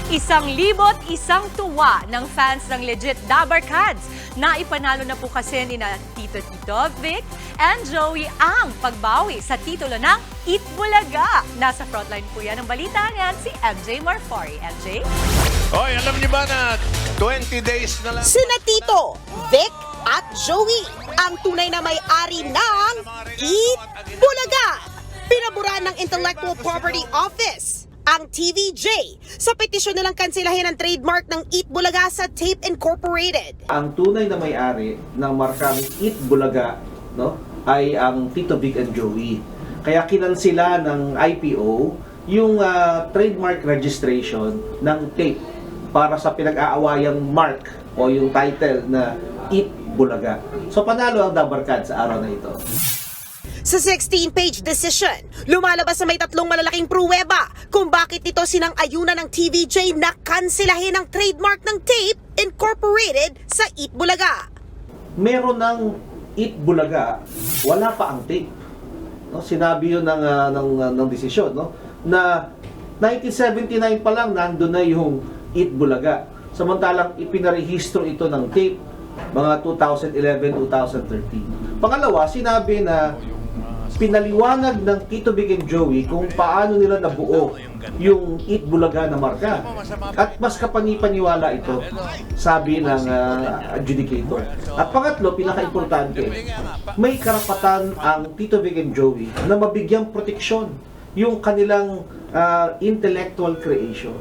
1,001 tuwa ng fans ng legit Dabarkads. Naipanalo na po kasi ni na Tito Vic and Joey ang pagbawi sa titulo ng Eat Bulaga. Nasa frontline po yan ng balita niyan si MJ Marfori. MJ? Oy, alam niyo ba na 20 days na lang? Sina Tito, Vic at Joey ang tunay na may-ari ng Eat Bulaga. Pinabura ng Intellectual Property Office ang TVJ sa petisyon nilang kansilahin ang trademark ng Eat Bulaga sa Tape Incorporated. Ang tunay na may-ari ng markang Eat Bulaga, no, ay ang Tito Vic and Joey. Kaya kinansila ng IPO yung trademark registration ng tape para sa pinag-aawayang mark o yung title na Eat Bulaga. So panalo ang Dabarkads sa araw na ito. Sa 16-page decision, lumalabas na may tatlong malalaking pruweba kung bakit ito sinang-ayunan ng TVJ na kansilahin ang trademark ng Tape Incorporated sa Eat Bulaga. Meron ng Eat Bulaga, wala pa ang tape. No, sinabi yun ng desisyon, no, na 1979 pa lang nandun na yung Eat Bulaga. Samantalang ipinarehistro ito ng tape mga 2011-2013. Pangalawa, sinabi na pinaliwanag ng Tito Vic and Joey kung paano nila nabuo yung Eat Bulaga na marka. At mas kapani-paniwala ito, sabi ng adjudicator. At pangatlo, pinaka-importante, may karapatan ang Tito Vic and Joey na mabigyang proteksyon yung kanilang intellectual creation.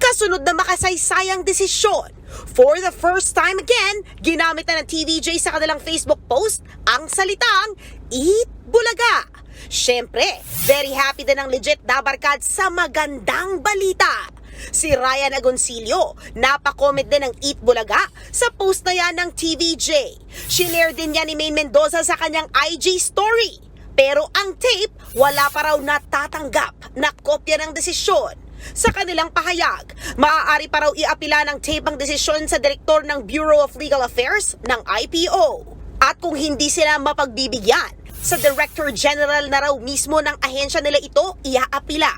Kasunod na makasaysayang desisyon, for the first time again, ginamit na ng TVJ sa kanilang Facebook post ang salitang Eat Bulaga. Siyempre, very happy din ang legit Dabarkads sa magandang balita. Si Ryan Agoncillo, napakomment din ng Eat Bulaga sa post na yan ng TVJ. Shinare din yan ni Maine Mendoza sa kanyang IG story. Pero ang tape, wala pa raw natatanggap na kopya ng desisyon. Sa kanilang pahayag, maaari pa raw iapila ng tape ang desisyon sa direktor ng Bureau of Legal Affairs ng IPO. At kung hindi sila mapagbibigyan, sa Director General na raw mismo ng ahensya nila ito iaapila.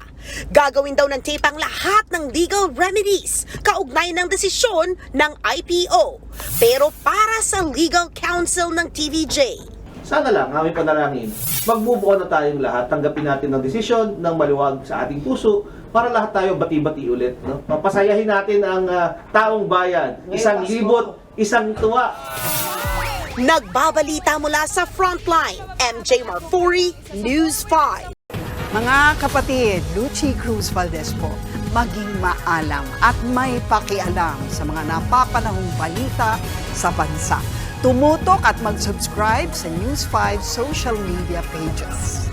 Gagawin daw ng tape ang lahat ng legal remedies kaugnay ng desisyon ng IPO. Pero para sa legal counsel ng TVJ, Sana lang, aming panalangin, magbubuo na tayong lahat, tanggapin natin ang desisyon ng maluwag sa ating puso para lahat tayo bati-bati ulit. No? Papasayahin natin ang taong bayan. 1,000, 1 tuwa. nagbabalita mula sa Frontline, MJ Marfori, News 5. Mga kapatid, Lucy Cruz Valdez po, maging maalam at may pakialam sa mga napapanahong balita sa bansa. Tumutok at mag-subscribe sa News 5 social media pages.